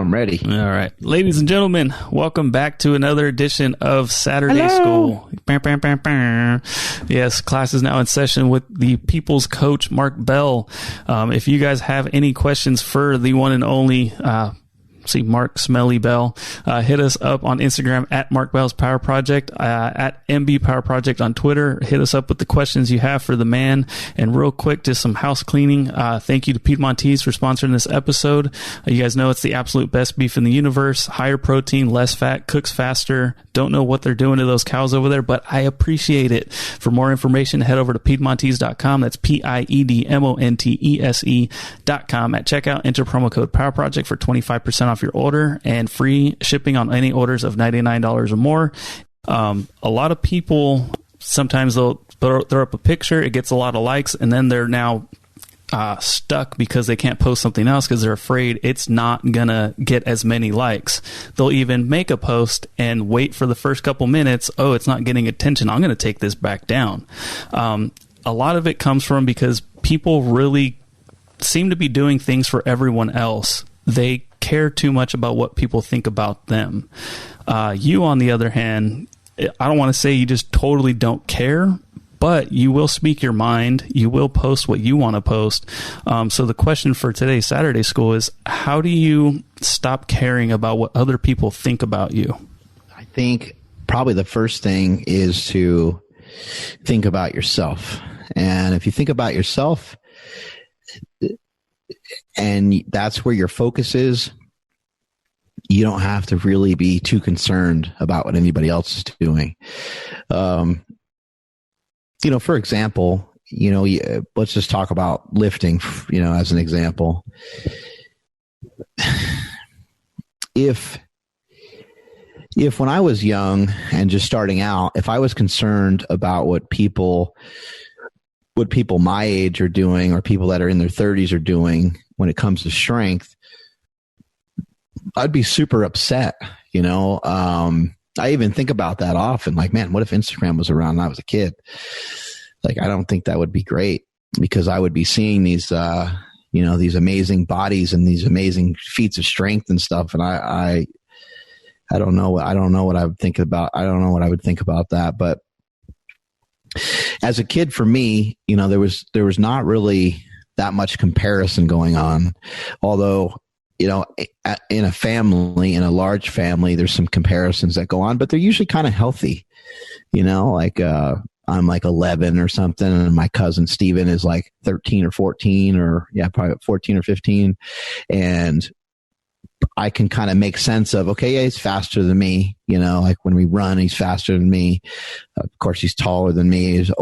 I'm ready. All right. Ladies and gentlemen, welcome back to another edition of Saturday School. Yes, class is now in session with the People's Coach, Mark Bell. If you guys have any questions for the one and only Mark Smelly Bell, hit us up on Instagram at Mark Bell's Power Project, at MB Power Project on Twitter. Hit us up with the questions you have for the man. And real quick, just some house cleaning. Thank you to Piedmontese for sponsoring this episode. You guys know it's the absolute best beef in the universe. Higher protein, less fat, cooks faster. Don't know what they're doing to those cows over there, but I appreciate it. For more information, head over to Piedmontese.com. That's PIEDMONTESE.com. At checkout, enter promo code Power Project for 25% off your order and free shipping on any orders of $99 or more. A lot of people, sometimes they'll throw up a picture, it gets a lot of likes, and then they're now stuck because they can't post something else because they're afraid it's not gonna get as many likes. They'll even make a post and wait for the first couple minutes. Oh, it's not getting attention, I'm gonna take this back down. A lot of it comes from because people really seem to be doing things for everyone else. They care too much about what people think about them. You, on the other hand, I don't want to say you just totally don't care, but you will speak your mind. You will post what you want to post. So the question for today's Saturday School is, how do you stop caring about what other people think about you? I think probably the first thing is to think about yourself. And if you think about yourself, and that's where your focus is, you don't have to really be too concerned about what anybody else is doing. For example, let's just talk about lifting, as an example. If when I was young and just starting out, if I was concerned about what people my age are doing, or people that are in their 30s are doing when it comes to strength, I'd be super upset. I even think about that often. Like, man, what if Instagram was around when I was a kid? Like, I don't think that would be great, because I would be seeing these, these amazing bodies and these amazing feats of strength and stuff. And I don't know. I don't know what I would think about. I don't know what I would think about that. But as a kid, for me, there was not really that much comparison going on. Although, in a family, in a large family, there's some comparisons that go on, but they're usually kind of healthy. Like I'm like 11 or something, and my cousin Steven is like 13 or 14, or probably 14 or 15. And I can kind of make sense of, okay, yeah, he's faster than me. Like when we run, he's faster than me. Of course, he's taller than me. He's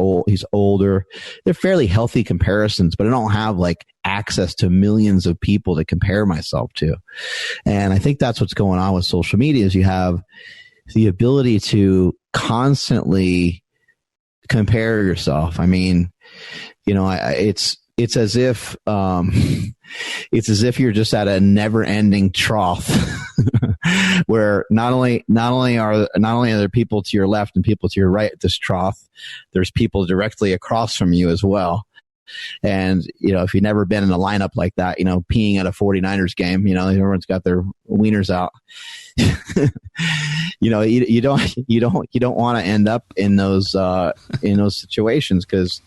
older. They're fairly healthy comparisons, but I don't have like access to millions of people to compare myself to. And I think that's what's going on with social media, is you have the ability to constantly compare yourself. I mean, it's as if you're just at a never-ending trough where not only are there people to your left and people to your right at this trough, there's people directly across from you as well. And, if you've never been in a lineup like that, peeing at a 49ers game, everyone's got their wieners out. You don't want to end up in those situations, because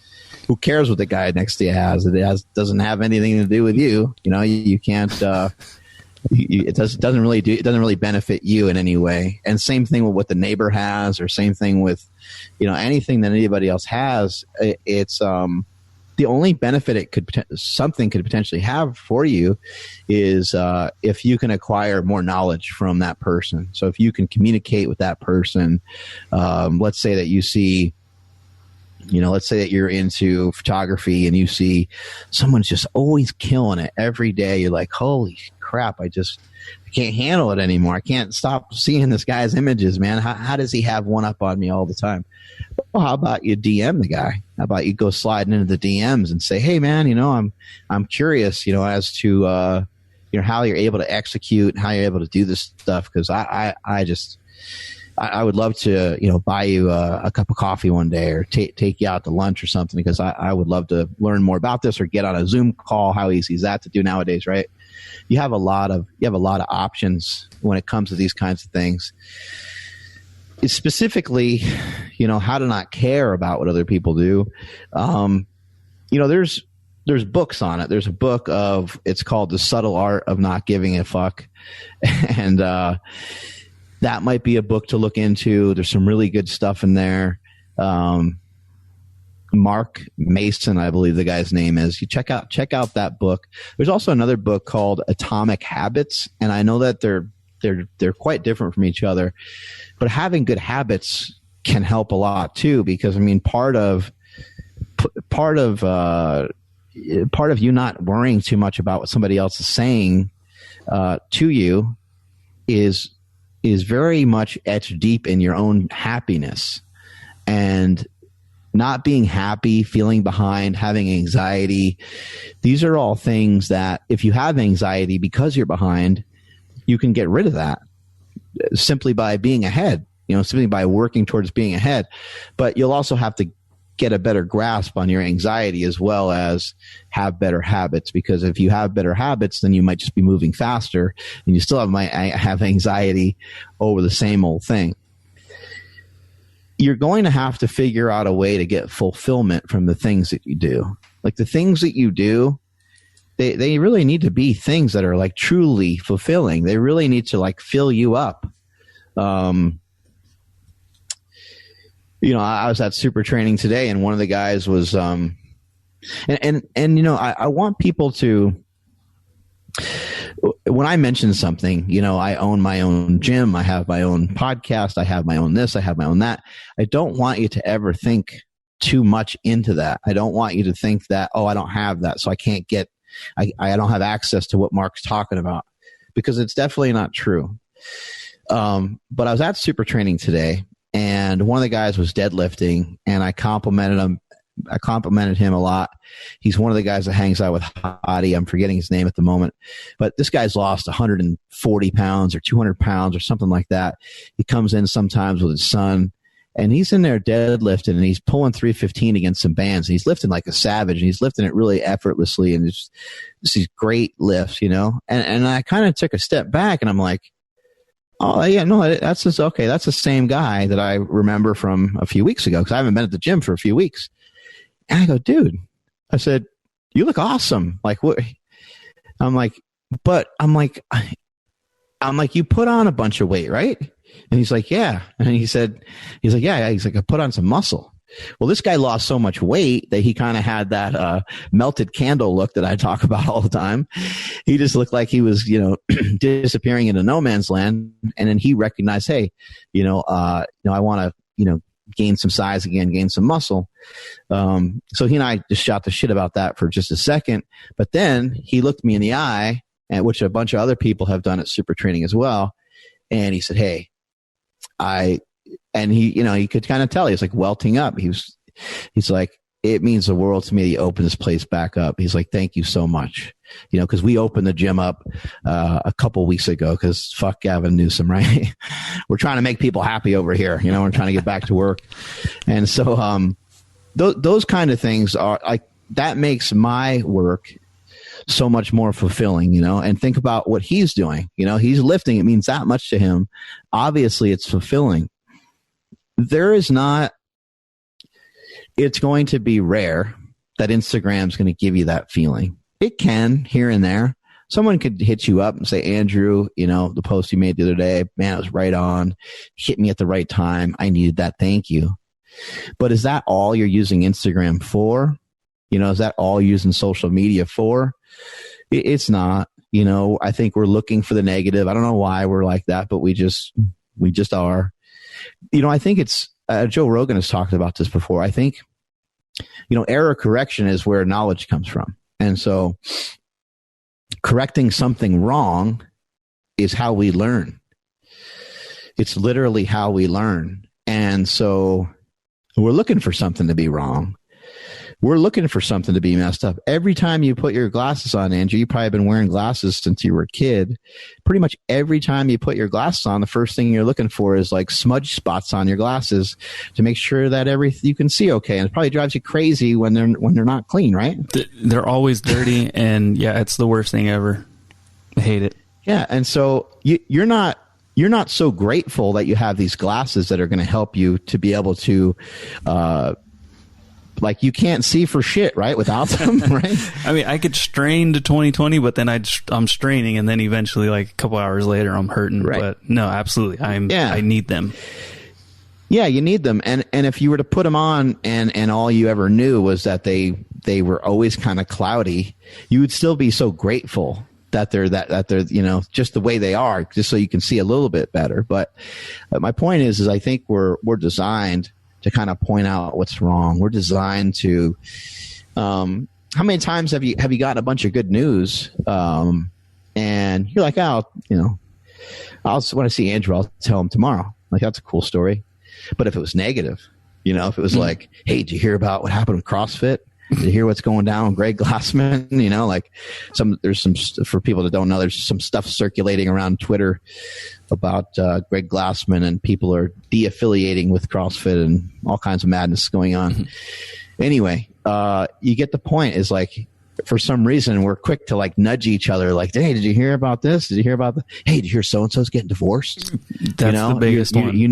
who cares what the guy next to you has? It doesn't have anything to do with you. You can't. It doesn't really benefit you in any way. And same thing with what the neighbor has, or same thing with, anything that anybody else has. It's the only benefit something could potentially have for you is if you can acquire more knowledge from that person. So if you can communicate with that person, let's say that you see. Let's say that you're into photography and you see someone's just always killing it every day. You're like, holy crap, I can't handle it anymore. I can't stop seeing this guy's images, man. How does he have one up on me all the time? Well, how about you DM the guy? How about you go sliding into the DMs and say, hey, man, I'm curious, as to, how you're able to execute and how you're able to do this stuff. Because I would love to, buy you a cup of coffee one day, or take you out to lunch or something, because I would love to learn more about this, or get on a Zoom call. How easy is that to do nowadays, right? you have a lot of options when it comes to these kinds of things. It's specifically, how to not care about what other people do. There's books on it. There's a book it's called The Subtle Art of Not Giving a Fuck. And that might be a book to look into. There's some really good stuff in there. Mark Mason, I believe the guy's name is. You check out that book. There's also another book called Atomic Habits, and I know that they're quite different from each other, but having good habits can help a lot too, because part of you not worrying too much about what somebody else is saying to you is very much etched deep in your own happiness. And not being happy, feeling behind, having anxiety, these are all things that if you have anxiety because you're behind, you can get rid of that simply by being ahead, simply by working towards being ahead. But you'll also have to get a better grasp on your anxiety as well as have better habits, because if you have better habits, then you might just be moving faster and you still might have anxiety over the same old thing. You're going to have to figure out a way to get fulfillment from the things that you do. Like the things that you do, they really need to be things that are like truly fulfilling. They really need to like fill you up. I was at super training today, and one of the guys was, I want people to, when I mention something, I own my own gym, I have my own podcast, I have my own this, I have my own that. I don't want you to ever think too much into that. I don't want you to think that, I don't have that, so I can't I don't have access to what Mark's talking about, because it's definitely not true. But I was at super training today, and one of the guys was deadlifting, and I complimented him a lot. He's one of the guys that hangs out with Hottie. I'm forgetting his name at the moment, but this guy's lost 140 pounds or 200 pounds or something like that. He comes in sometimes with his son, and he's in there deadlifting, and he's pulling 315 against some bands, and he's lifting like a savage, and he's lifting it really effortlessly, and it's these great lifts, and I kind of took a step back, and I'm like, oh yeah, no, that's just okay. That's the same guy that I remember from a few weeks ago, because I haven't been at the gym for a few weeks. And I go, dude, I said, you look awesome. Like what? I'm like, you put on a bunch of weight, right? And he's like, yeah. And he's like, yeah. He's like, I put on some muscle. Well, this guy lost so much weight that he kind of had that melted candle look that I talk about all the time. He just looked like he was, disappearing into no man's land. And then he recognized, hey, I want to, gain some size again, gain some muscle. So he and I just shot the shit about that for just a second. But then he looked me in the eye, and which a bunch of other people have done at super training as well. And he said, hey, and he could kind of tell he was like welting up. He's like, it means the world to me that you open this place back up. He's like, thank you so much. Because we opened the gym up a couple weeks ago because fuck Gavin Newsom, right? We're trying to make people happy over here. We're trying to get back to work. And so those kind of things are like, that makes my work so much more fulfilling, and think about what he's doing. He's lifting. It means that much to him. Obviously, it's fulfilling. It's going to be rare that Instagram's going to give you that feeling. It can here and there. Someone could hit you up and say, Andrew, the post you made the other day, man, it was right on. Hit me at the right time. I needed that. Thank you. But is that all you're using Instagram for? Is that all you're using social media for? It's not. I think we're looking for the negative. I don't know why we're like that, but we just are. I think it's, Joe Rogan has talked about this before. I think, error correction is where knowledge comes from. And so correcting something wrong is how we learn. It's literally how we learn. And so we're looking for something to be wrong. We're looking for something to be messed up. Every time you put your glasses on, Andrew, you've probably been wearing glasses since you were a kid. Pretty much every time you put your glasses on, the first thing you're looking for is like smudge spots on your glasses to make sure that you can see okay. And it probably drives you crazy when they're not clean, right? They're always dirty, and yeah, it's the worst thing ever. I hate it. Yeah. And so you're not so grateful that you have these glasses that are going to help you to be able to, like, you can't see for shit, right? Without them, right? I mean, I could strain to 20/20, but then I'm straining, and then eventually, like a couple hours later, I'm hurting. Right. But no, absolutely, I need them. Yeah, you need them, and if you were to put them on, and all you ever knew was that they were always kind of cloudy, you would still be so grateful that they're just the way they are, just so you can see a little bit better. But my point is I think we're designed to kind of point out what's wrong. We're designed to. How many times have you gotten a bunch of good news, and you're like, when I see Andrew, I'll tell him tomorrow. Like, that's a cool story. But if it was negative, if it was like, hey, did you hear about what happened with CrossFit? Did you hear what's going down with Greg Glassman? There's some, for people that don't know, there's some stuff circulating around Twitter about Greg Glassman, and people are de-affiliating with CrossFit and all kinds of madness going on. Mm-hmm. Anyway, you get the point. Is like, for some reason, we're quick to like nudge each other. Like, hey, did you hear about this? Did you hear about that? Hey, did you hear so-and-so's getting divorced? That's the biggest one. You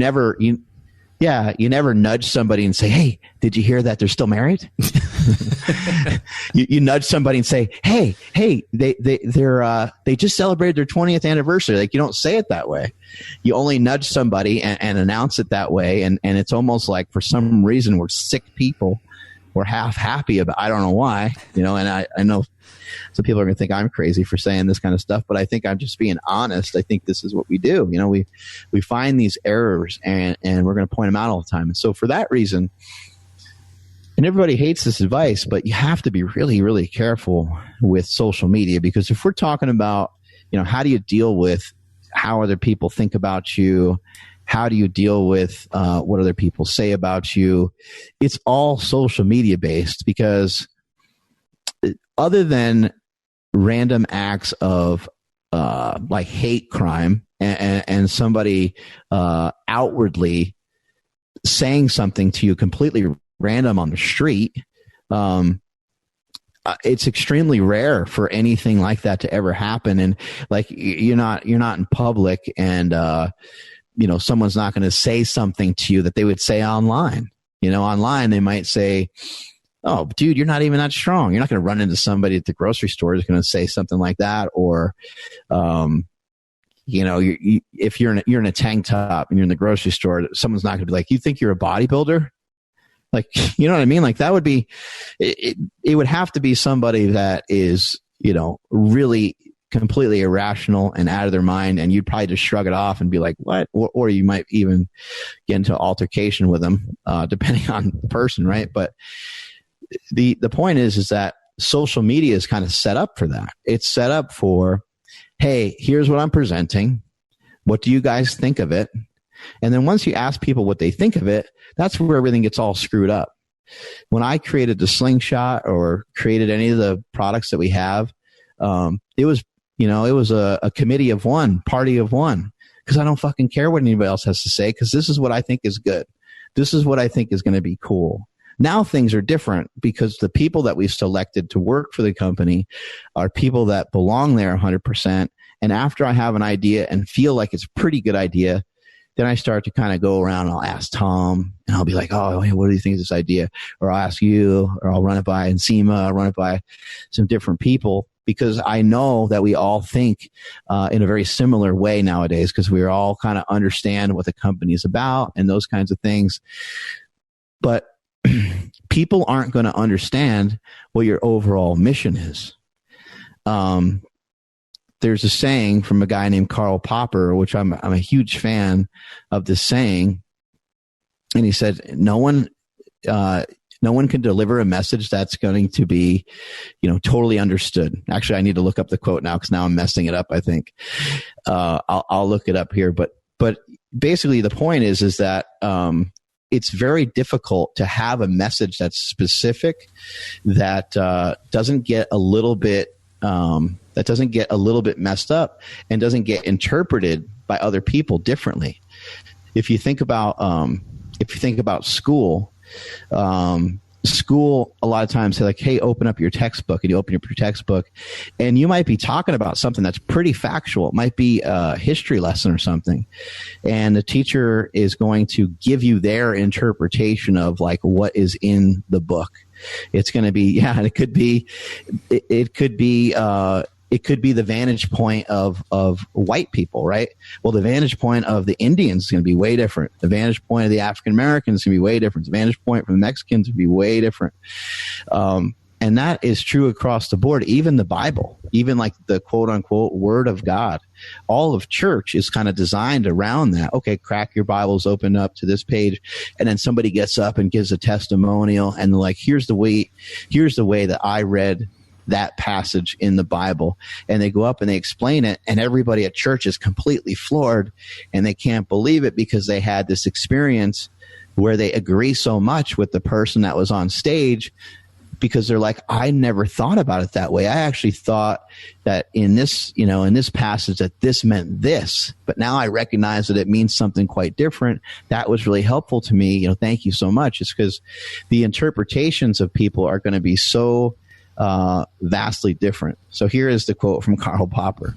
never nudge somebody and say, hey, did you hear that they're still married? you nudge somebody and say, hey, they just celebrated their 20th anniversary. Like, you don't say it that way. You only nudge somebody and announce it that way. And it's almost like, for some reason, we're sick people. We're half happy about, I don't know why, and I know some people are going to think I'm crazy for saying this kind of stuff, but I think I'm just being honest. I think this is what we do. We find these errors, and we're going to point them out all the time. And so for that reason, and everybody hates this advice, but you have to be really, really careful with social media, because if we're talking about, how do you deal with how other people think about you? How do you deal with what other people say about you? It's all social media based, because other than random acts of like hate crime and somebody outwardly saying something to you completely random on the street, it's extremely rare for anything like that to ever happen. And like, you're not in public, and someone's not going to say something to you that they would say online. Online they might say, oh, dude, you're not even that strong. You're not going to run into somebody at the grocery store who's going to say something like that. Or, if you're in a tank top and you're in the grocery store, someone's not going to be like, you think you're a bodybuilder? Like, you know what I mean? Like, that would be, it would have to be somebody that is, really completely irrational and out of their mind, and you'd probably just shrug it off and be like, what? Or you might even get into altercation with them, depending on the person, right? But the point is that social media is kind of set up for that. It's set up for, hey, here's what I'm presenting. What do you guys think of it? And then once you ask people what they think of it, that's where everything gets all screwed up. When I created the Slingshot or created any of the products that we have, it was a committee of one, party of one, because I don't fucking care what anybody else has to say, because this is what I think is good. This is what I think is going to be cool. Now things are different, because the people that we've selected to work for the company are people that belong there 100%. And after I have an idea and feel like it's a pretty good idea, then I start to kind of go around and I'll ask Tom, and I'll be like, oh, what do you think of this idea? Or I'll ask you, or I'll run it by Nsima, I'll run it by some different people, because I know that we all think in a very similar way nowadays, because we all kind of understand what the company is about and those kinds of things. But people aren't going to understand what your overall mission is. There's a saying from a guy named Karl Popper, which I'm a huge fan of this saying. And he said, no one can deliver a message that's going to be, totally understood. Actually, I need to look up the quote now, because now I'm messing it up, I think. I'll look it up here. But basically the point is that it's very difficult to have a message that's specific, that doesn't get a little bit messed up and doesn't get interpreted by other people differently. If you think about school, school a lot of times say like, hey, open up your textbook, and you open up your textbook and you might be talking about something that's pretty factual. It might be a history lesson or something. And the teacher is going to give you their interpretation of like what is in the book. It's going to be, it could be the vantage point of white people, right? Well, the vantage point of the Indians is going to be way different. The vantage point of the African Americans is going to be way different. The vantage point from the Mexicans would be way different. And that is true across the board. Even the Bible, even like the quote unquote word of God, all of church is kind of designed around that. Okay, crack your Bibles, open up to this page. And then somebody gets up and gives a testimonial and like, here's the way that I read that passage in the Bible. And they go up and they explain it, and everybody at church is completely floored and they can't believe it because they had this experience where they agree so much with the person that was on stage, because they're like, I never thought about it that way. I actually thought that in this passage that this meant this, but now I recognize that it means something quite different. That was really helpful to me. Thank you so much. It's because the interpretations of people are going to be so vastly different. So here is the quote from Karl Popper.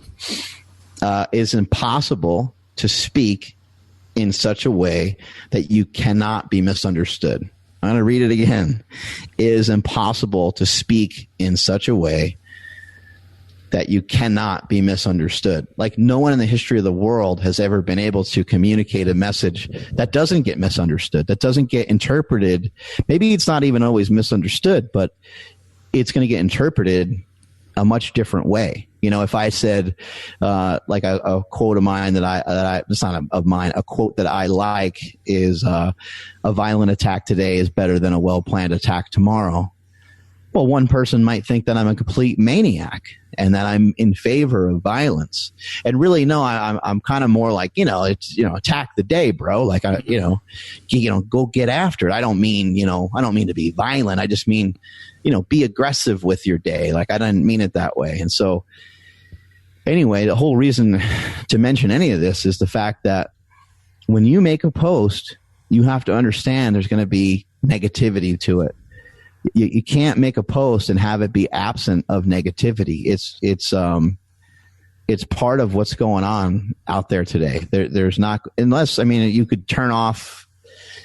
It's impossible to speak in such a way that you cannot be misunderstood. I'm going to read it again. It is impossible to speak in such a way that you cannot be misunderstood. Like no one in the history of the world has ever been able to communicate a message that doesn't get misunderstood, that doesn't get interpreted. Maybe it's not even always misunderstood, but it's going to get interpreted a much different way. If I said, like a quote of mine it's not of mine, a quote that I like is, a violent attack today is better than a well-planned attack tomorrow. Well, one person might think that I'm a complete maniac and that I'm in favor of violence. And really, no, I'm kind of more like, it's, attack the day, bro. Like, go get after it. I don't mean to be violent. I just mean, be aggressive with your day. Like, I didn't mean it that way. And so anyway, the whole reason to mention any of this is the fact that when you make a post, you have to understand there's going to be negativity to it. You can't make a post and have it be absent of negativity. It's part of what's going on out there today. There's not, unless, you could turn off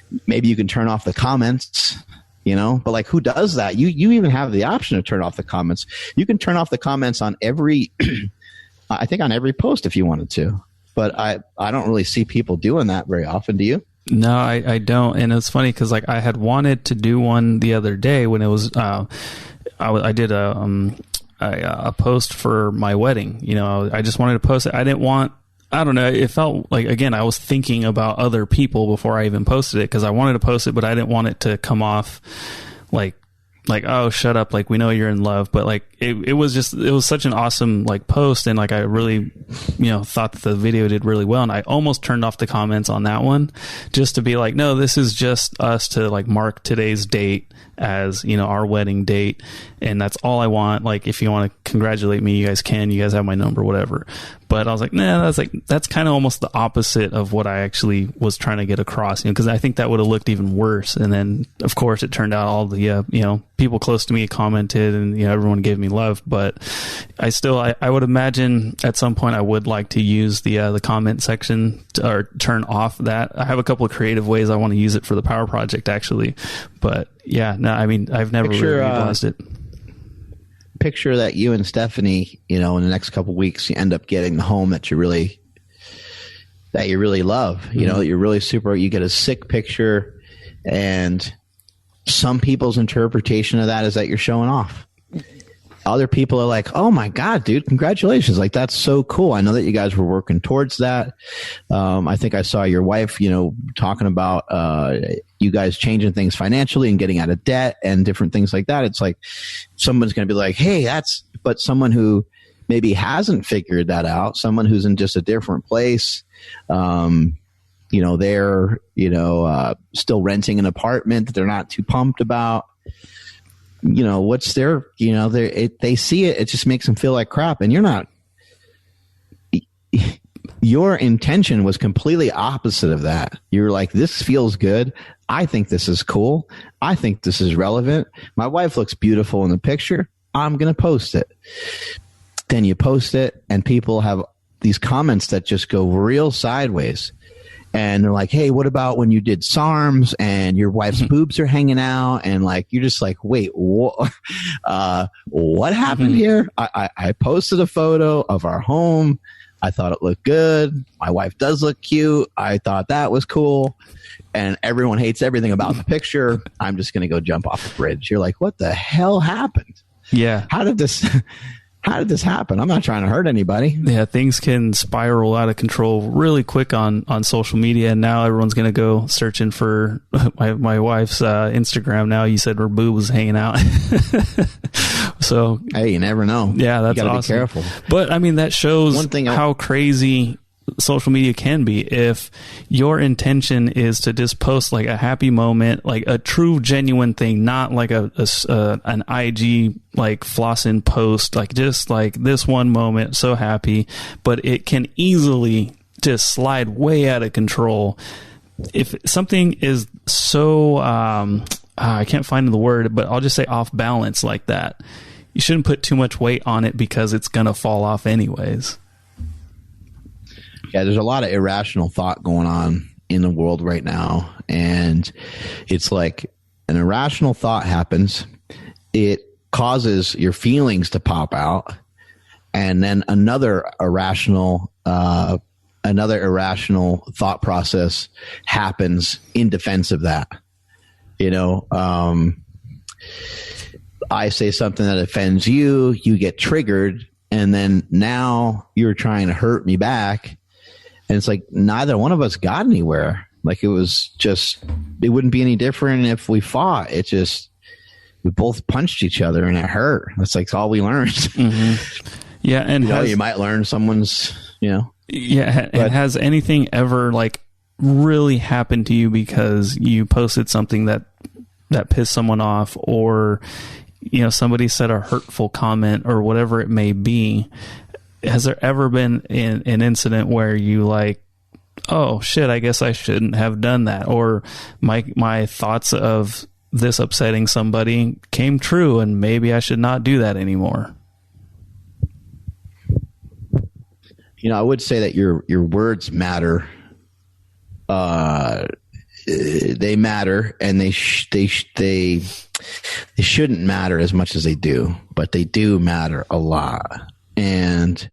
the comments, but like, who does that? You even have the option to turn off the comments. You can turn off the comments on every, I think on every post if you wanted to, but I don't really see people doing that very often. Do you? No, I don't. And it's funny because like I had wanted to do one the other day when it was, I did a post for my wedding. I just wanted to post it. I don't know. It felt like, again, I was thinking about other people before I even posted it because I wanted to post it, but I didn't want it to come off like, oh, shut up. Like, we know you're in love. But like, it was such an awesome like post. And like, I really, thought that the video did really well. And I almost turned off the comments on that one just to be like, no, this is just us to like mark today's date as, our wedding date. And that's all I want. Like, if you want to congratulate me, you guys can, you guys have my number, whatever. But I was like, nah, that's kind of almost the opposite of what I actually was trying to get across, because I think that would have looked even worse. And then of course it turned out all the, people close to me commented and, everyone gave me love, but I would imagine at some point I would like to use the comment section or turn off that. I have a couple of creative ways I want to use it for the Power Project actually, but yeah, no, I've never really utilized it. Picture that you and Stephanie, in the next couple of weeks, you end up getting the home that you really love, that you're really super, you get a sick picture, and some people's interpretation of that is that you're showing off. Other people are like, oh my God, dude, congratulations. Like, that's so cool. I know that you guys were working towards that. I think I saw your wife, talking about, you guys changing things financially and getting out of debt and different things like that. It's like, someone's going to be like, hey, but someone who maybe hasn't figured that out, someone who's in just a different place, they're, still renting an apartment that they're not too pumped about. What's their, they see it, it just makes them feel like crap. And you're not, your intention was completely opposite of that. You're like, this feels good. I think this is cool. I think this is relevant. My wife looks beautiful in the picture. I'm going to post it. Then you post it and people have these comments that just go real sideways. And they're like, hey, what about when you did SARMs and your wife's boobs are hanging out? And like, you're just like, wait, what happened here? I posted a photo of our home. I thought it looked good. My wife does look cute. I thought that was cool. And everyone hates everything about the picture. I'm just going to go jump off a bridge. You're like, what the hell happened? Yeah. How did this happen? I'm not trying to hurt anybody. Yeah, things can spiral out of control really quick on social media. And now everyone's going to go searching for my wife's Instagram. Now you said her boob was hanging out. So, hey, you never know. Yeah, that's you gotta awesome. Be careful. But I mean, that shows how crazy social media can be. If your intention is to just post like a happy moment, like a true genuine thing, not like an IG like flossing post, like just like this one moment, so happy, but it can easily just slide way out of control. If something is so I can't find the word, but I'll just say off balance like that, you shouldn't put too much weight on it because it's gonna fall off anyways. Yeah, there's a lot of irrational thought going on in the world right now. And it's like an irrational thought happens. It causes your feelings to pop out. And then another irrational thought process happens in defense of that. You know, I say something that offends you, you get triggered, and then now you're trying to hurt me back. And it's like neither one of us got anywhere. Like it wouldn't be any different if we fought. We both punched each other and it hurt. That's like all we learned. Mm-hmm. Yeah. And you might learn someone's, Yeah. And has anything ever like really happened to you because you posted something that pissed someone off, or, you know, somebody said a hurtful comment or whatever it may be? Has there ever been an incident where you like, oh shit, I guess I shouldn't have done that, or my thoughts of this upsetting somebody came true and maybe I should not do that anymore? You know, I would say that your words matter. They matter, and they shouldn't matter as much as they do, but they do matter a lot. And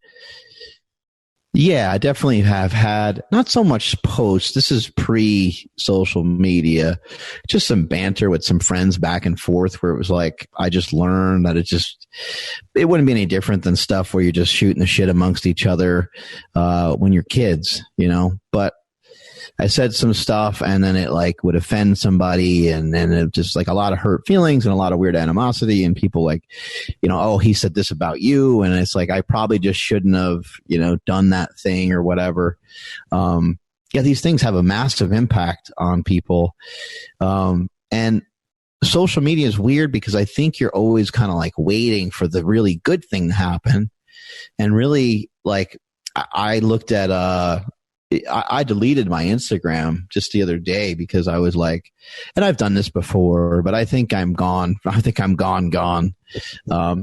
yeah, I definitely have had not so much posts. This is pre-social media, just some banter with some friends back and forth where it was like, I just learned that it wouldn't be any different than stuff where you're just shooting the shit amongst each other when you're kids, you know. But I said some stuff and then it like would offend somebody, and then it just like a lot of hurt feelings and a lot of weird animosity, and people like, you know, oh, he said this about you. And it's like, I probably just shouldn't have, you know, done that thing or whatever. Yeah, these things have a massive impact on people. And social media is weird because I think you're always kind of like waiting for the really good thing to happen. And really, like, I looked at, I deleted my Instagram just the other day because I was like, and I've done this before, but I think I'm gone.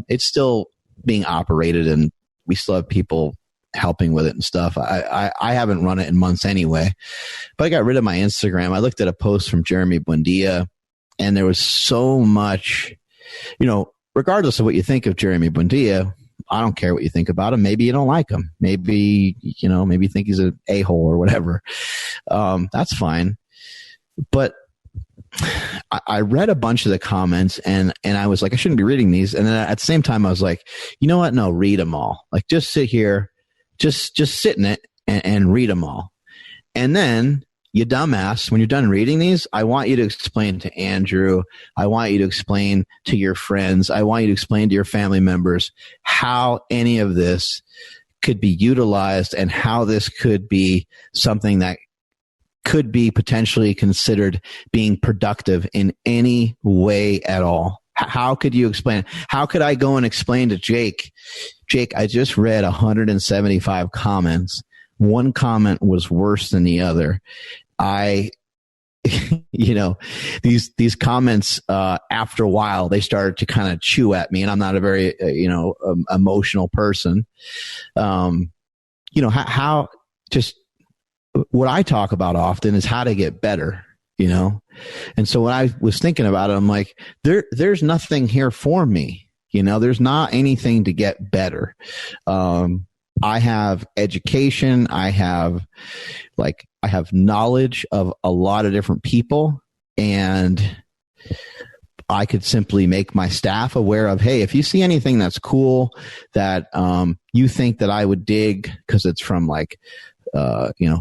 It's still being operated and we still have people helping with it and stuff. I haven't run it in months anyway, but I got rid of my Instagram. I looked at a post from Jeremy Buendia, and there was so much, you know, regardless of what you think of Jeremy Buendia, I don't care what you think about him. Maybe you don't like him. Maybe, you know, maybe you think he's an a-hole or whatever. That's fine. But I read a bunch of the comments and I was like, I shouldn't be reading these. And then at the same time, I was like, you know what? No, read them all. Like, just sit here, just sit in it and read them all. And then, you dumbass, when you're done reading these, I want you to explain to Andrew. I want you to explain to your friends. I want you to explain to your family members how any of this could be utilized and how this could be something that could be potentially considered being productive in any way at all. How could you explain it? How could I go and explain to Jake, I just read 175 comments one comment was worse than the other. These comments, after a while, they started to kind of chew at me, and I'm not a very, emotional person. How just what I talk about often is how to get better, And so when I was thinking about it, I'm like, there's nothing here for me. There's not anything to get better. I have education. I have knowledge of a lot of different people, and I could simply make my staff aware of, hey, if you see anything that's cool that you think that I would dig because it's from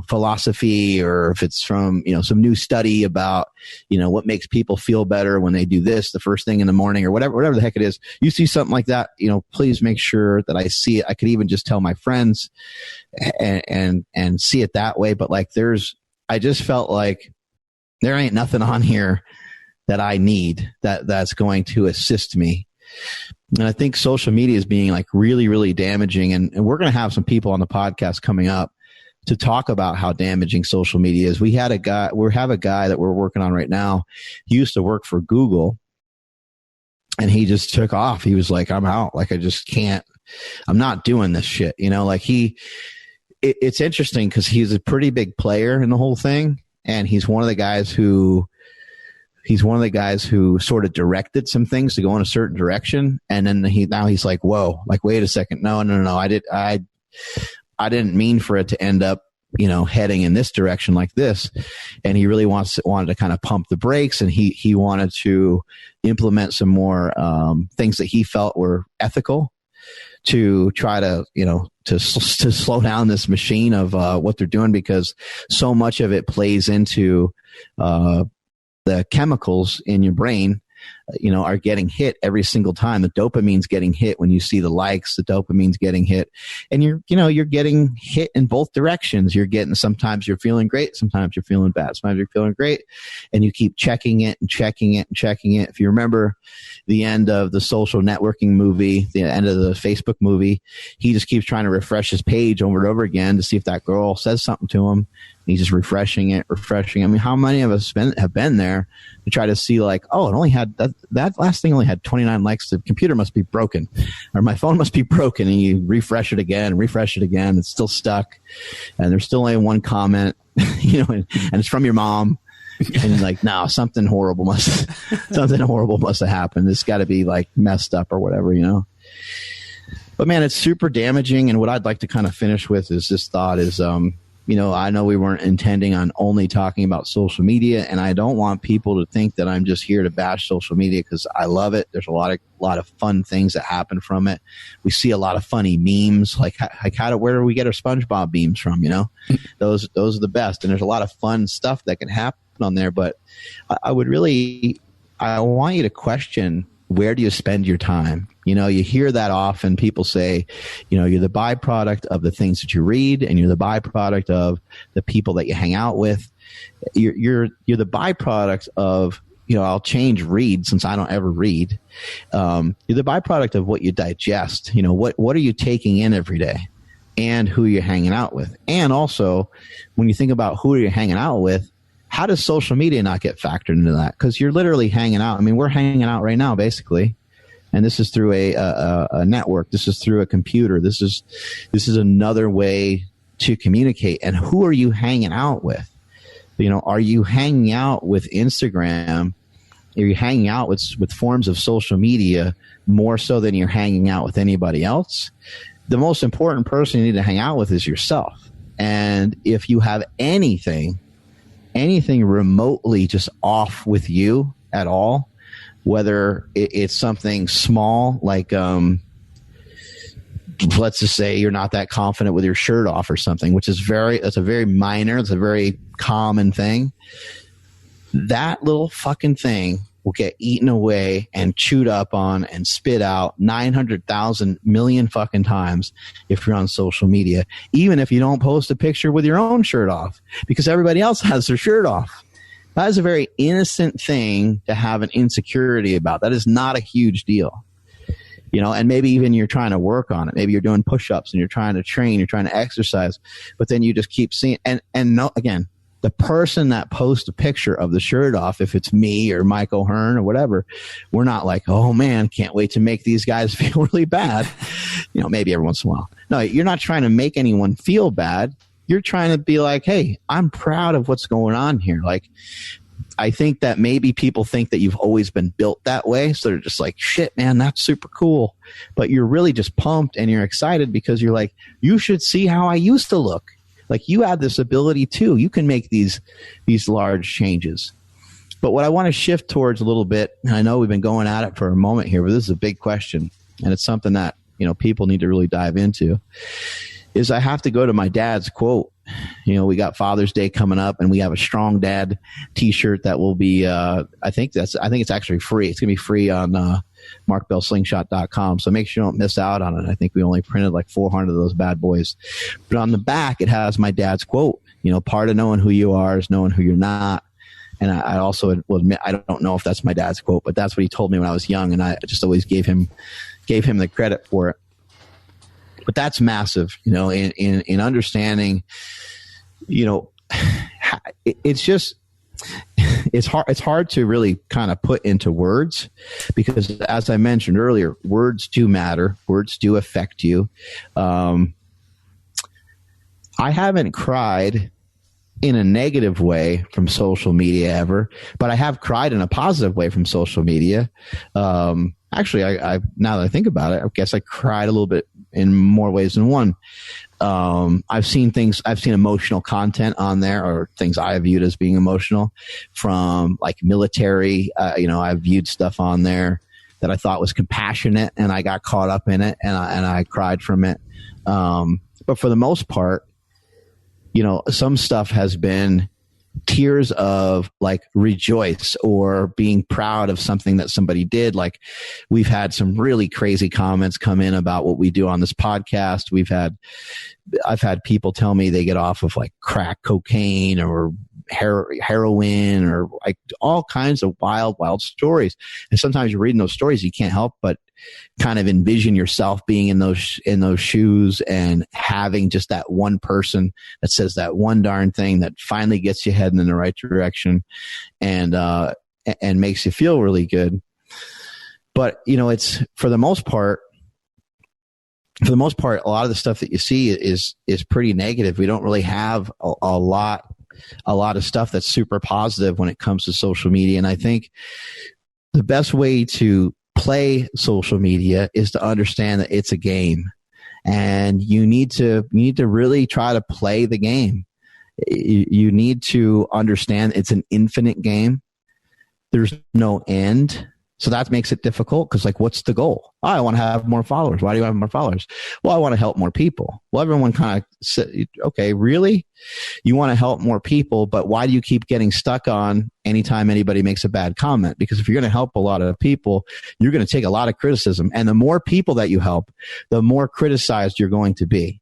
philosophy, or if it's from, some new study about, what makes people feel better when they do this the first thing in the morning, or whatever the heck it is, you see something like that, please make sure that I see it. I could even just tell my friends and see it that way. But I just felt like there ain't nothing on here that I need that's going to assist me. And I think social media is being really, really damaging. And we're going to have some people on the podcast coming up to talk about how damaging social media is. We have a guy that we're working on right now. He used to work for Google, and he just took off. He was like, I'm out. I just can't, I'm not doing this shit. It's interesting because he's a pretty big player in the whole thing. And he's one of the guys who sort of directed some things to go in a certain direction. And then he's like, whoa, wait a second. No. I didn't mean for it to end up, heading in this direction like this. And he really wanted to kind of pump the brakes, and he wanted to implement some more things that he felt were ethical to try to, to slow down this machine of what they're doing, because so much of it plays into the chemicals in your brain, are getting hit every single time. The dopamine's getting hit when you see the likes, the dopamine's getting hit, and you're getting hit in both directions. Sometimes you're feeling great, sometimes you're feeling bad, sometimes you're feeling great, and you keep checking it and checking it and checking it. If you remember the end of the Social Networking movie, the end of the Facebook movie, he just keeps trying to refresh his page over and over again to see if that girl says something to him. He's just refreshing it. I mean, how many of us have been there to try to see it only had that last thing only had 29 likes. The computer must be broken, or my phone must be broken. And you refresh it again. It's still stuck, and there's still only one comment, and it's from your mom. And no, something horrible must have happened. It's got to be messed up or whatever, But man, it's super damaging. And what I'd like to kind of finish with is this thought is, I know we weren't intending on only talking about social media, and I don't want people to think that I'm just here to bash social media, because I love it. There's a lot of fun things that happen from it. We see a lot of funny memes, where do we get our SpongeBob memes from? Those are the best, and there's a lot of fun stuff that can happen on there. But I want you to question, where do you spend your time? You hear that often. People say, you're the byproduct of the things that you read, and you're the byproduct of the people that you hang out with. You're the byproduct of, I'll change read since I don't ever read. You're the byproduct of what you digest. What are you taking in every day, and who you're hanging out with. And also, when you think about who you're hanging out with, how does social media not get factored into that? Because you're literally hanging out. I mean, we're hanging out right now, basically. And this is through a network. This is through a computer. This is another way to communicate. And who are you hanging out with? Are you hanging out with Instagram? Are you hanging out with forms of social media more so than you're hanging out with anybody else? The most important person you need to hang out with is yourself. And if you have anything remotely just off with you at all, whether it's something small let's just say you're not that confident with your shirt off or something, which is it's a very common thing. That little fucking thing will get eaten away and chewed up on and spit out 900,000 million fucking times if you're on social media, even if you don't post a picture with your own shirt off, because everybody else has their shirt off. That is a very innocent thing to have an insecurity about. That is not a huge deal. and maybe even you're trying to work on it. Maybe you're doing push-ups and you're trying to train, you're trying to exercise, but then you just keep seeing, and no, again, the person that posts a picture of the shirt off, if it's me or Michael Hearn or whatever, we're not like, oh man, can't wait to make these guys feel really bad. Maybe every once in a while. No, you're not trying to make anyone feel bad. You're trying to be like, hey, I'm proud of what's going on here. Like, I think that maybe people think that you've always been built that way. So they're just like, shit, man, that's super cool. But you're really just pumped and you're excited because you're like, you should see how I used to look. Like, you have this ability too. You can make these large changes. But what I want to shift towards a little bit, and I know we've been going at it for a moment here, but this is a big question, and it's something that, people need to really dive into, is I have to go to my dad's quote. We got Father's Day coming up, and we have a Strong Dad t-shirt that will be, I think it's actually free. It's going to be free on markbellslingshot.com. So make sure you don't miss out on it. I think we only printed like 400 of those bad boys. But on the back, it has my dad's quote. Part of knowing who you are is knowing who you're not. And I also will admit, I don't know if that's my dad's quote, but that's what he told me when I was young, and I just always gave him the credit for it. But that's massive, in understanding, it's just, it's hard to really kind of put into words, because as I mentioned earlier, words do matter. Words do affect you. I haven't cried in a negative way from social media ever, but I have cried in a positive way from social media. Actually, I now that I think about it, I guess I cried a little bit in more ways than one. I've seen emotional content on there, or things I viewed as being emotional, from like military. I've viewed stuff on there that I thought was compassionate, and I got caught up in it, and I cried from it. But for the most part, some stuff has been tears of like rejoice or being proud of something that somebody did. Like, we've had some really crazy comments come in about what we do on this podcast. I've had people tell me they get off of like crack cocaine or heroin or like all kinds of wild stories. And sometimes you're reading those stories, you can't help but kind of envision yourself being in those shoes and having just that one person that says that one darn thing that finally gets you heading in the right direction and makes you feel really good. But, it's for the most part, a lot of the stuff that you see is pretty negative. We don't really have a lot of stuff that's super positive when it comes to social media. And I think the best way to play social media is to understand that it's a game, and you need to really try to play the game. You need to understand it's an infinite game. There's no end. So that makes it difficult, because like, what's the goal? Oh, I want to have more followers. Why do you have more followers? Well, I want to help more people. Well, everyone kind of said, okay, really? You want to help more people, but why do you keep getting stuck on anytime anybody makes a bad comment? Because if you're going to help a lot of people, you're going to take a lot of criticism. And the more people that you help, the more criticized you're going to be.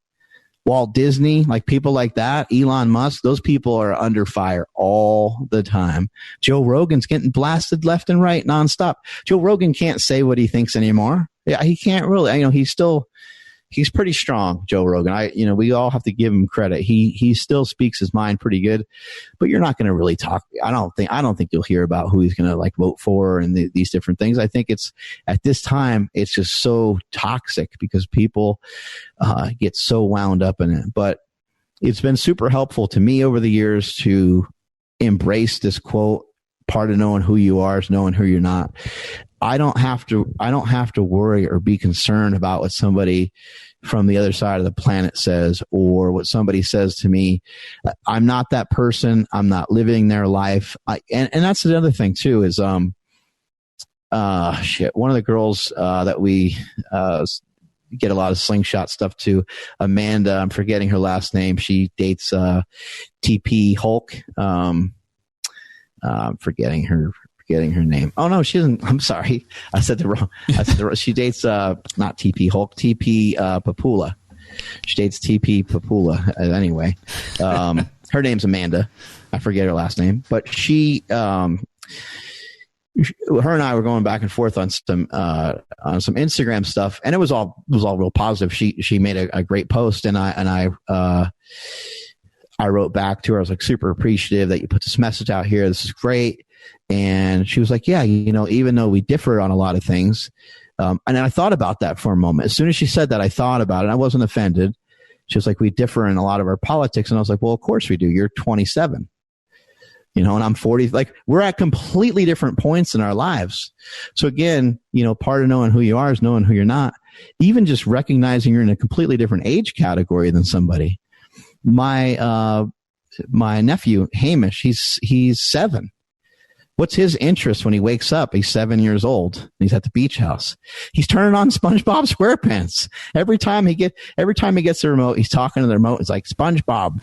Walt Disney, like people like that, Elon Musk, those people are under fire all the time. Joe Rogan's getting blasted left and right nonstop. Joe Rogan can't say what he thinks anymore. Yeah, he can't really. He's pretty strong, Joe Rogan. We all have to give him credit. He still speaks his mind pretty good, but you're not going to really talk. I don't think you'll hear about who he's going to like vote for and these different things. I think it's at this time, it's just so toxic because people get so wound up in it. But it's been super helpful to me over the years to embrace this quote. Part of knowing who you are is knowing who you're not. I don't have to worry or be concerned about what somebody from the other side of the planet says or what somebody says to me. I'm not that person. I'm not living their life. And that's the other thing too is, one of the girls, that we, get a lot of slingshot stuff to, Amanda, I'm forgetting her last name. She dates, TP Hulk. Forgetting her name. Oh no, she isn't. I'm sorry. I said the wrong. She dates, not TP Hulk, TP, Papula. She dates TP Papula. Anyway, her name's Amanda. I forget her last name, but she her and I were going back and forth on some Instagram stuff, and it was all real positive. She made a great post, and I wrote back to her. I was like, super appreciative that you put this message out here. This is great. And she was like, yeah, even though we differ on a lot of things. And I thought about that for a moment. As soon as she said that, I thought about it. I wasn't offended. She was like, we differ in a lot of our politics. And I was like, well, of course we do. You're 27, and I'm 40. Like, we're at completely different points in our lives. So again, part of knowing who you are is knowing who you're not. Even just recognizing you're in a completely different age category than somebody. My nephew, Hamish, he's 7. What's his interest when he wakes up? He's 7 years old. He's at the beach house. He's turning on SpongeBob SquarePants. Every time he gets the remote, he's talking to the remote. It's like SpongeBob.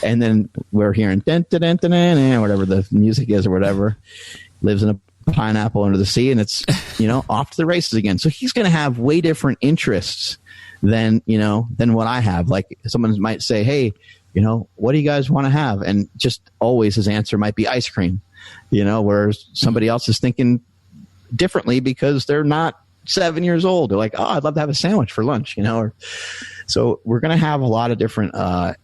And then we're hearing dun, dun, dun, dun, dun, dun, whatever the music is or whatever. Lives in a pineapple under the sea, and it's, off to the races again. So he's going to have way different interests than what I have. Like, someone might say, hey, what do you guys want to have? And just always his answer might be ice cream. Whereas somebody else is thinking differently because they're not 7 years old. They're like, oh, I'd love to have a sandwich for lunch, So we're going to have a lot of different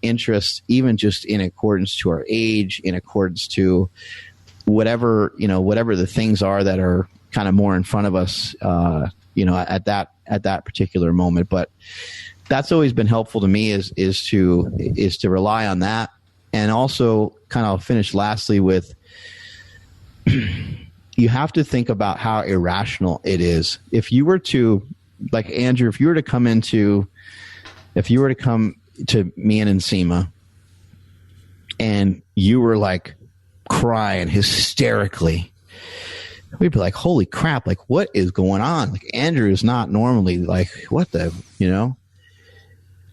interests, even just in accordance to our age, in accordance to whatever the things are that are kind of more in front of us, at that particular moment. But that's always been helpful to me is to rely on that. And also kind of finish lastly with, you have to think about how irrational it is. If you were to, like Andrew, if you were to come to me and Nsima, and you were like crying hysterically, we'd be like, holy crap, like, what is going on? Like, Andrew is not normally like, what the,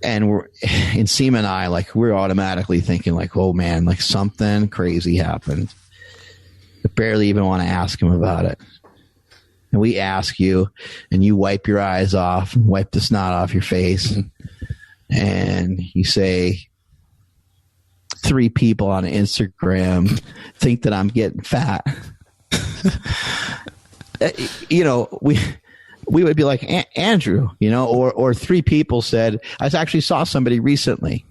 and Nsima and I, like, we're automatically thinking like, oh man, like something crazy happened. I barely even want to ask him about it. And we ask you, and you wipe your eyes off and wipe the snot off your face. And you say, 3 people on Instagram think that I'm getting fat. We would be like, Andrew, or 3 people said, I actually saw somebody recently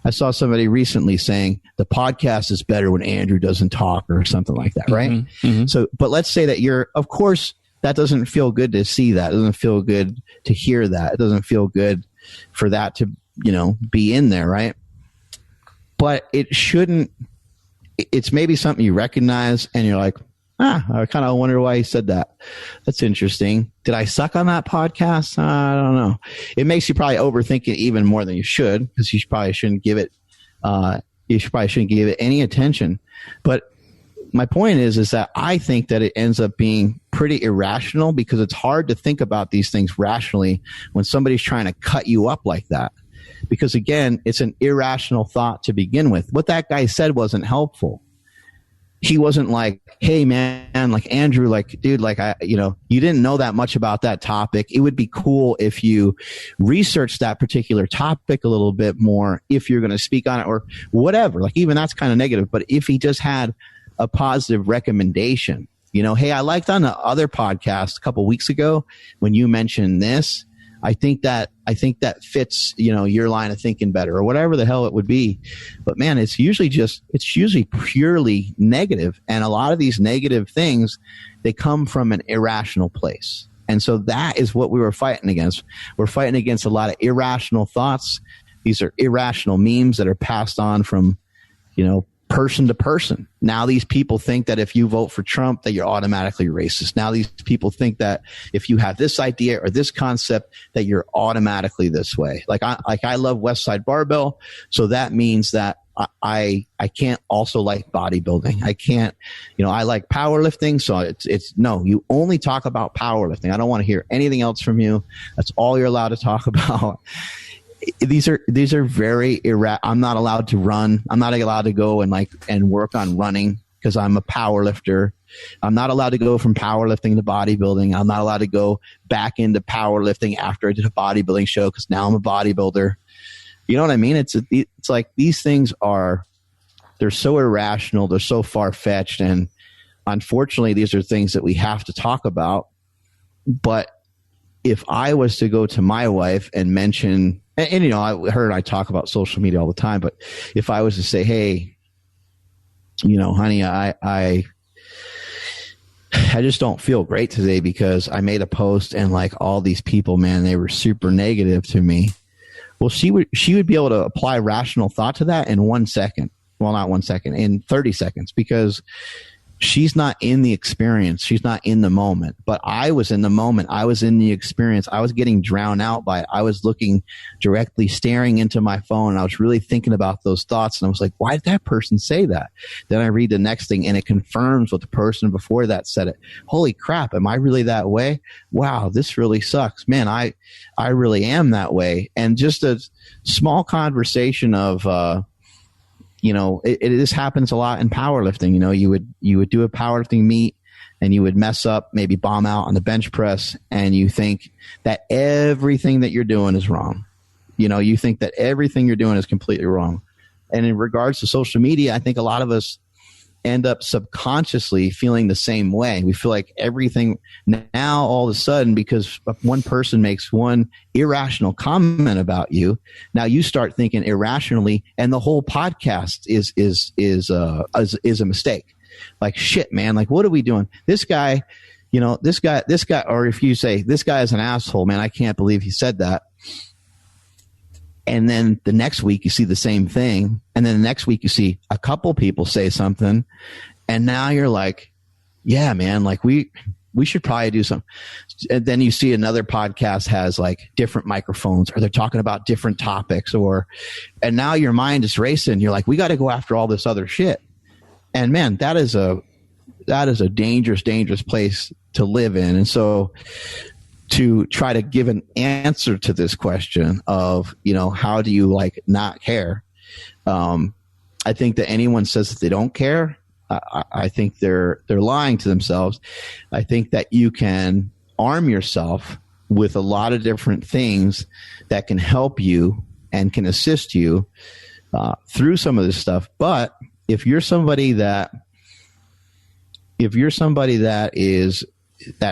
saying the podcast is better when Andrew doesn't talk or something like that. Right. Mm-hmm. Mm-hmm. So, but let's say that of course that doesn't feel good to see that. It doesn't feel good to hear that. It doesn't feel good for that to, be in there. Right. But it shouldn't, it's maybe something you recognize and you're like, I kind of wonder why he said that. That's interesting. Did I suck on that podcast? I don't know. It makes you probably overthink it even more than you should, because you probably shouldn't give it. Any attention. But my point is that I think that it ends up being pretty irrational, because it's hard to think about these things rationally when somebody's trying to cut you up like that. Because again, it's an irrational thought to begin with. What that guy said wasn't helpful. He wasn't like, hey man, like Andrew, like dude, like you didn't know that much about that topic. It would be cool if you research that particular topic a little bit more if you're going to speak on it or whatever. Like, even that's kind of negative. But if he just had a positive recommendation, hey, I liked on the other podcast a couple weeks ago when you mentioned this. I think that fits, your line of thinking better, or whatever the hell it would be. But man, it's usually purely negative. And a lot of these negative things, they come from an irrational place. And so that is what we were fighting against. We're fighting against a lot of irrational thoughts. These are irrational memes that are passed on from, person to person. Now these people think that if you vote for Trump, that you're automatically racist. Now these people think that if you have this idea or this concept, that you're automatically this way. Like I love West Side Barbell, so that means that I can't also like bodybuilding. I can't, I like powerlifting. So it's no, you only talk about powerlifting. I don't want to hear anything else from you. That's all you're allowed to talk about. These are very I'm not allowed to run. I'm not allowed to go and work on running because I'm a power lifter. I'm not allowed to go from powerlifting to bodybuilding. I'm not allowed to go back into powerlifting after I did a bodybuilding show because now I'm a bodybuilder. You know what I mean? It's like these things they're so irrational. They're so far-fetched. And unfortunately, these are things that we have to talk about. But if I was to go to my wife and mention, and you know, her and I talk about social media all the time, but if I was to say, hey, you know, honey, I just don't feel great today because I made a post and like all these people, man, they were super negative to me. Well, she would be able to apply rational thought to that in 1 second. Well, not 1 second, in 30 seconds, because she's not in the experience. She's not in the moment. But I was in the moment. I was in the experience. I was getting drowned out by it. I was looking directly, staring into my phone. And I was really thinking about those thoughts. And I was like, why did that person say that? Then I read the next thing and it confirms what the person before that said it. Holy crap. Am I really that way? Wow, this really sucks. Man, I really am that way. And just a small conversation of, you know, this happens a lot in powerlifting. You know, you would do a powerlifting meet and you would mess up, maybe bomb out on the bench press, and you think that everything that you're doing is wrong. You know, you think that everything you're doing is completely wrong. And in regards to social media, I think a lot of us end up subconsciously feeling the same way. We feel like everything now all of a sudden, because one person makes one irrational comment about you, now you start thinking irrationally, and the whole podcast is a mistake. Like, shit, man, like, what are we doing? This guy, you know, this guy, or if you say this guy is an asshole, man, I can't believe he said that. And then the next week you see the same thing. And then the next week you see a couple people say something. And now you're like, yeah, man, like we should probably do something. And then you see another podcast has like different microphones, or they're talking about different topics, and now your mind is racing. You're like, we got to go after all this other shit. And man, that is a dangerous, dangerous place to live in. And so to try to give an answer to this question of, you know, how do you like not care? I think that anyone says that they don't care, I think they're lying to themselves. I think that you can arm yourself with a lot of different things that can help you and can assist you through some of this stuff. But if you're somebody that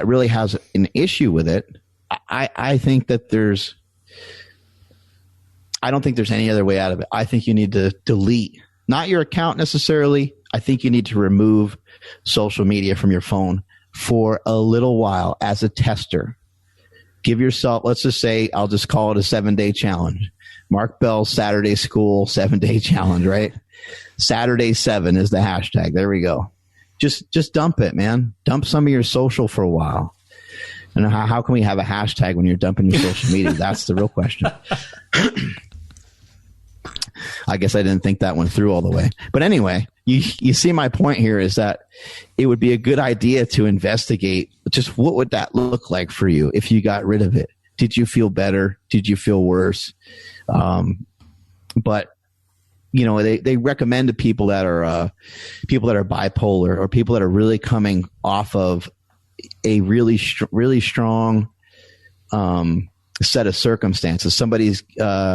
really has an issue with it, I think that I don't think there's any other way out of it. I think you need to delete, not your account necessarily. I think you need to remove social media from your phone for a little while as a tester. Give yourself, let's just say, I'll just call it a 7-day challenge. Mark Bell's Saturday School 7-day challenge, right? Saturday 7 is the hashtag. There we go. Just dump it, man. Dump some of your social for a while. And how can we have a hashtag when you're dumping your social media? That's the real question. I guess I didn't think that one through all the way. But anyway, you see my point here is that it would be a good idea to investigate just what would that look like for you if you got rid of it. Did you feel better? Did you feel worse? But you know, they recommend to people that are bipolar, or people that are really coming off of a really strong set of circumstances. Somebody's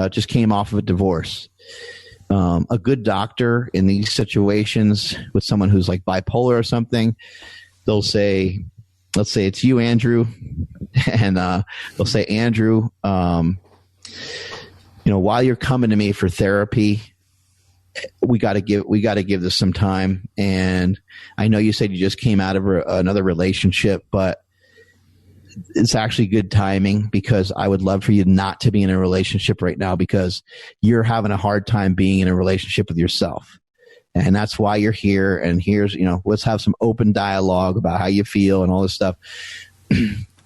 just came off of a divorce. A good doctor in these situations with someone who's like bipolar or something, they'll say, let's say it's you, Andrew, and they'll say, Andrew, you know, while you're coming to me for therapy, we got to give this some time. And I know you said you just came out of another relationship, but it's actually good timing, because I would love for you not to be in a relationship right now, because you're having a hard time being in a relationship with yourself. And that's why you're here. And here's, you know, let's have some open dialogue about how you feel and all this stuff.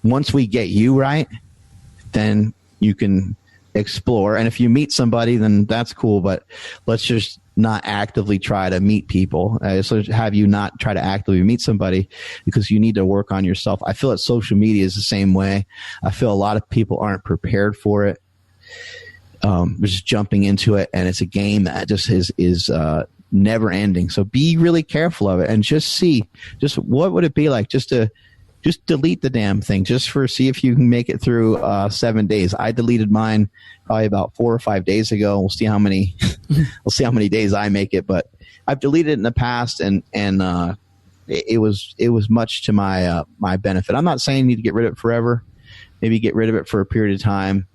Once we get you right, then you can explore. And if you meet somebody, then that's cool. But let's just not actively try to meet people. So have you not try to actively meet somebody, because you need to work on yourself. I feel that social media is the same way. I feel a lot of people aren't prepared for it. They're just jumping into it, and it's a game that just is never ending. So be really careful of it, and just what would it be like just delete the damn thing, see if you can make it through 7 days. I deleted mine probably about 4 or 5 days ago. We'll see how many days I make it, but I've deleted it in the past, and it was much to my my benefit. I'm not saying you need to get rid of it forever. Maybe get rid of it for a period of time.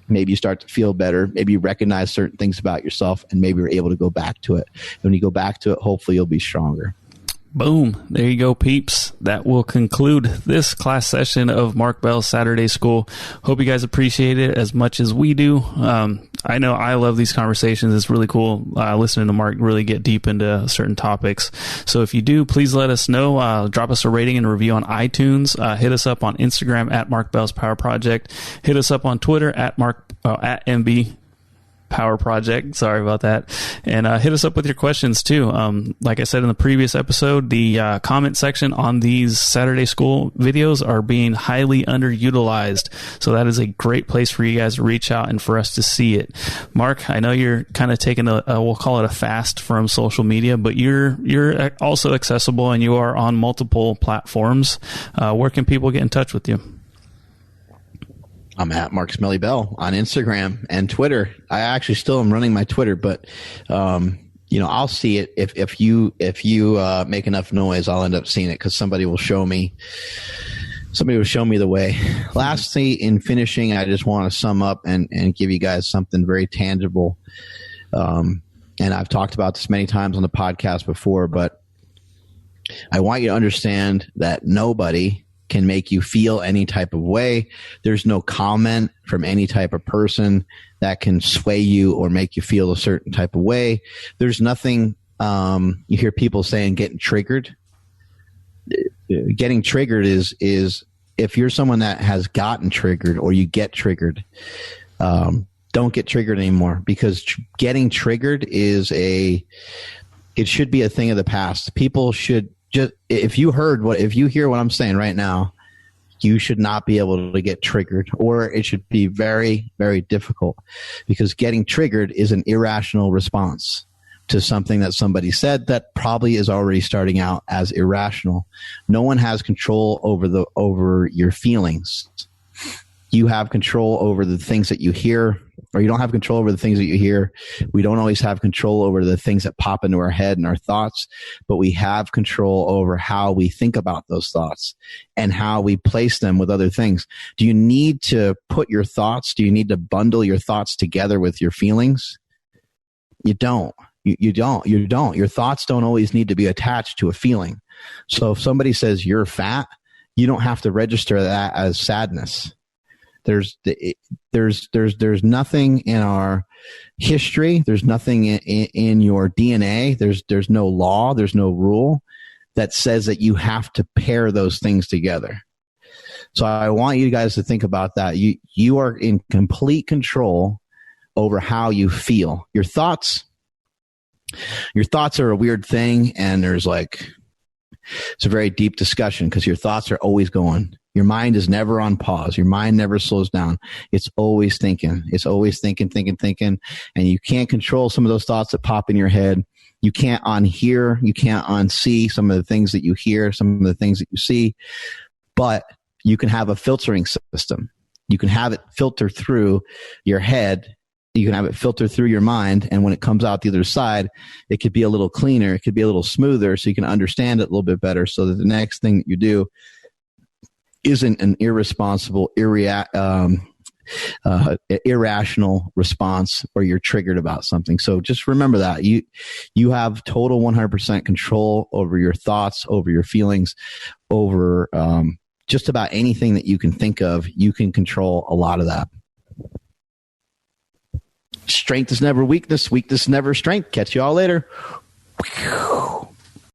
Maybe you start to feel better. Maybe you recognize certain things about yourself, and maybe you're able to go back to it. When you go back to it, hopefully you'll be stronger. Boom. There you go, peeps. That will conclude this class session of Mark Bell's Saturday School. Hope you guys appreciate it as much as we do. I know I love these conversations. It's really cool listening to Mark really get deep into certain topics. So if you do, please let us know. Drop us a rating and a review on iTunes. Hit us up on Instagram at Mark Bell's Power Project. Hit us up on Twitter at MB Power Project. Sorry about that. And hit us up with your questions too. Like I said in the previous episode, the comment section on these Saturday School videos are being highly underutilized. So that is a great place for you guys to reach out and for us to see it. Mark, I know you're kind of taking we'll call it a fast from social media, but you're also accessible and you are on multiple platforms. Where can people get in touch with you? I'm at Mark Smelly Bell on Instagram and Twitter. I actually still am running my Twitter, but I'll see it if you make enough noise. I'll end up seeing it because somebody will show me the way. Lastly, in finishing, I just want to sum up and give you guys something very tangible. And I've talked about this many times on the podcast before, but I want you to understand that nobody can make you feel any type of way. There's no comment from any type of person that can sway you or make you feel a certain type of way. There's nothing, you hear people saying getting triggered. Getting triggered is if you're someone that has gotten triggered or you get triggered, don't get triggered anymore, because getting triggered it should be a thing of the past. People should just, if you hear what I'm saying right now, you should not be able to get triggered, or it should be very, very difficult, because getting triggered is an irrational response to something that somebody said that probably is already starting out as irrational. No one has control over your feelings. You have control over the things that you hear, or you don't have control over the things that you hear. We don't always have control over the things that pop into our head and our thoughts, but we have control over how we think about those thoughts and how we place them with other things. Do you need to put your thoughts? Do you need to bundle your thoughts together with your feelings? You don't. You don't. Your thoughts don't always need to be attached to a feeling. So if somebody says you're fat, you don't have to register that as sadness. There's nothing in our history. There's nothing in your DNA. There's no law. There's no rule that says that you have to pair those things together. So I want you guys to think about that. You are in complete control over how you feel. Your thoughts are a weird thing, and it's a very deep discussion, because your thoughts are always going. Your mind is never on pause. Your mind never slows down. It's always thinking. It's always thinking. And you can't control some of those thoughts that pop in your head. You can't unhear. You can't unsee some of the things that you hear, some of the things that you see. But you can have a filtering system. You can have it filter through your head. You can have it filter through your mind. And when it comes out the other side, it could be a little cleaner. It could be a little smoother, so you can understand it a little bit better, so that the next thing that you do isn't an irresponsible, irrational response where you're triggered about something. So just remember that you have total 100% control over your thoughts, over your feelings, over just about anything that you can think of. You can control a lot of that. Strength is never weakness. Weakness is never strength. Catch you all later.